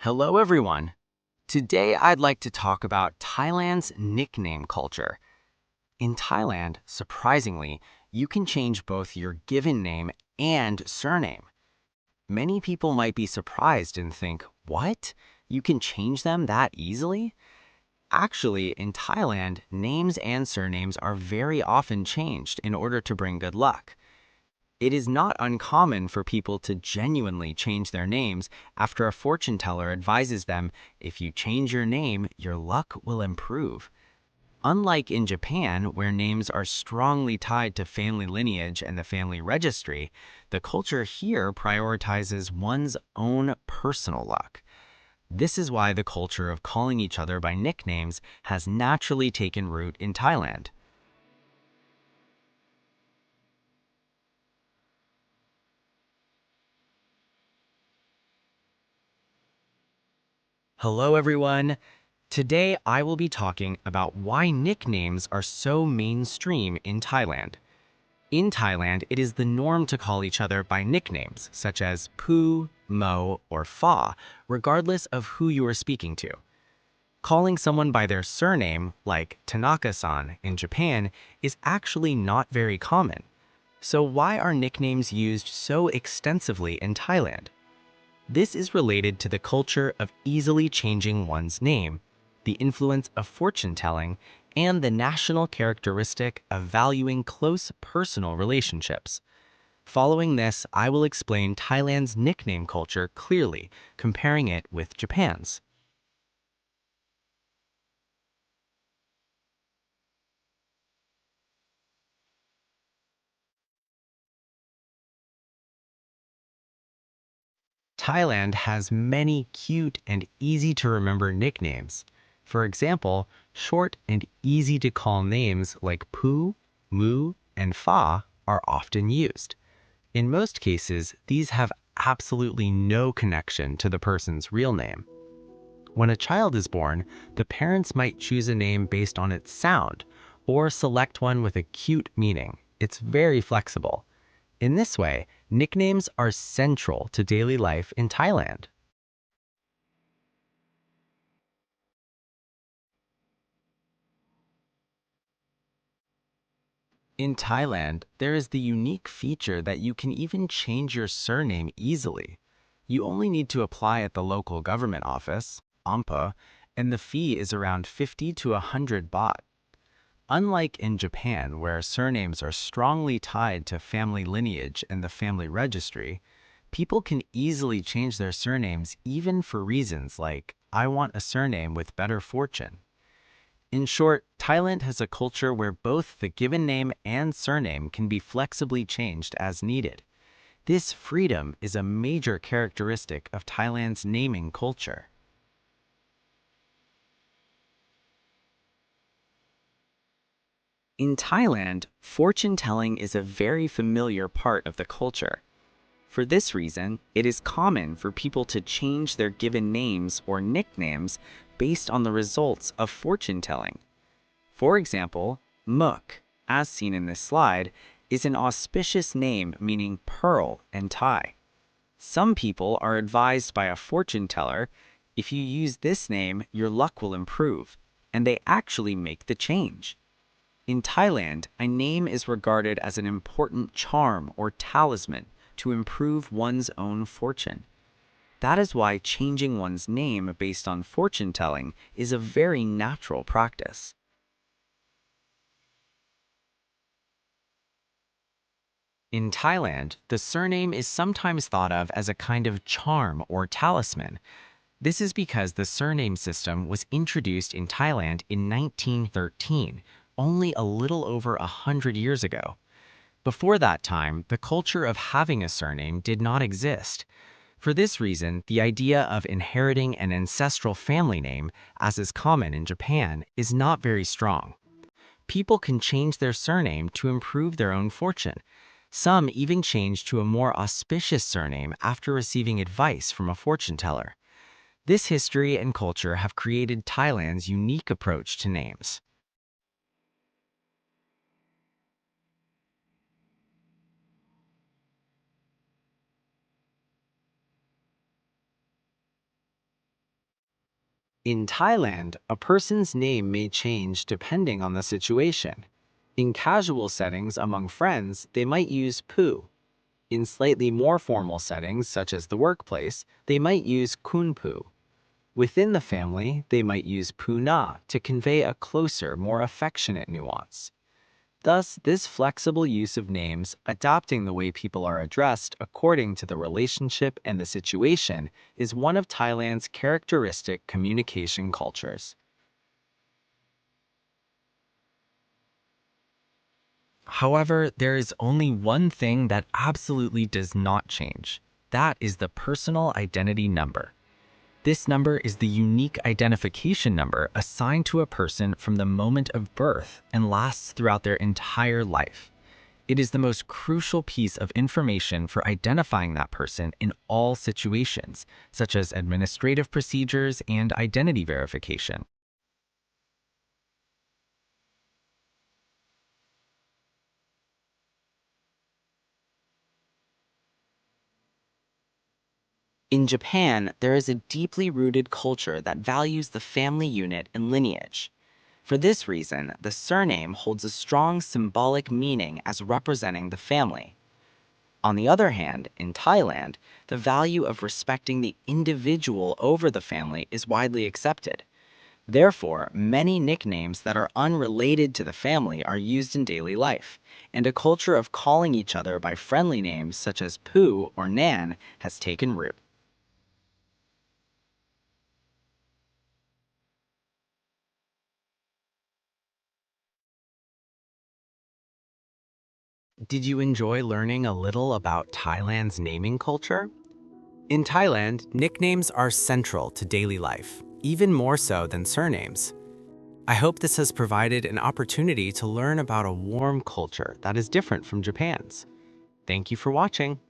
Hello, everyone. Today, I'd like to talk about Thailand's nickname culture. In Thailand, surprisingly, you can change both your given name and surname. Many people might be surprised and think, what? You can change them that easily? Actually, in Thailand, names and surnames are very often changed in order to bring good luck. It is not uncommon for people to genuinely change their names after a fortune teller advises them, if you change your name, your luck will improve. Unlike in Japan, where names are strongly tied to family lineage and the family registry, the culture here prioritizes one's own personal luck. This is why the culture of calling each other by nicknames has naturally taken root in Thailand. Hello, everyone. Today, I will be talking about why nicknames are so mainstream in Thailand. In Thailand, it is the norm to call each other by nicknames such as Poo, Mo, or Fa, regardless of who you are speaking to. Calling someone by their surname, like Tanaka-san in Japan, is actually not very common. So why are nicknames used so extensively in Thailand? This is related to the culture of easily changing one's name, the influence of fortune-telling, and the national characteristic of valuing close personal relationships. Following this, I will explain Thailand's nickname culture clearly, comparing it with Japan's. Thailand has many cute and easy-to-remember nicknames. For example, short and easy-to-call names like Poo, Moo, and Fa are often used. In most cases, these have absolutely no connection to the person's real name. When a child is born, the parents might choose a name based on its sound or select one with a cute meaning. It's very flexible. In this way, nicknames are central to daily life in Thailand. In Thailand, there is the unique feature that you can even change your surname easily. You only need to apply at the local government office, AMPA, and the fee is around 50 to 100 baht. Unlike in Japan, where surnames are strongly tied to family lineage and the family registry, people can easily change their surnames even for reasons like, I want a surname with better fortune. In short, Thailand has a culture where both the given name and surname can be flexibly changed as needed. This freedom is a major characteristic of Thailand's naming culture. In Thailand, fortune telling is a very familiar part of the culture. For this reason, it is common for people to change their given names or nicknames based on the results of fortune telling. For example, Muk, as seen in this slide, is an auspicious name meaning pearl in Thai. Some people are advised by a fortune teller, if you use this name, your luck will improve, and they actually make the change. In Thailand, a name is regarded as an important charm or talisman to improve one's own fortune. That is why changing one's name based on fortune telling is a very natural practice. In Thailand, the surname is sometimes thought of as a kind of charm or talisman. This is because the surname system was introduced in Thailand in 1913, only a little over 100 years ago. Before that time, the culture of having a surname did not exist. For this reason, the idea of inheriting an ancestral family name, as is common in Japan, is not very strong. People can change their surname to improve their own fortune. Some even change to a more auspicious surname after receiving advice from a fortune teller. This history and culture have created Thailand's unique approach to names. In Thailand, a person's name may change depending on the situation. In casual settings among friends, they might use Pu. In slightly more formal settings, such as the workplace, they might use Kunpu. Within the family, they might use Puna to convey a closer, more affectionate nuance. Thus, this flexible use of names, adapting the way people are addressed according to the relationship and the situation, is one of Thailand's characteristic communication cultures. However, there is only one thing that absolutely does not change. That is the personal identity number. This number is the unique identification number assigned to a person from the moment of birth and lasts throughout their entire life. It is the most crucial piece of information for identifying that person in all situations, such as administrative procedures and identity verification. In Japan, there is a deeply rooted culture that values the family unit and lineage. For this reason, the surname holds a strong symbolic meaning as representing the family. On the other hand, in Thailand, the value of respecting the individual over the family is widely accepted. Therefore, many nicknames that are unrelated to the family are used in daily life, and a culture of calling each other by friendly names such as Pooh or Nan has taken root. Did you enjoy learning a little about Thailand's naming culture? In Thailand, nicknames are central to daily life, even more so than surnames. I hope this has provided an opportunity to learn about a warm culture that is different from Japan's. Thank you for watching.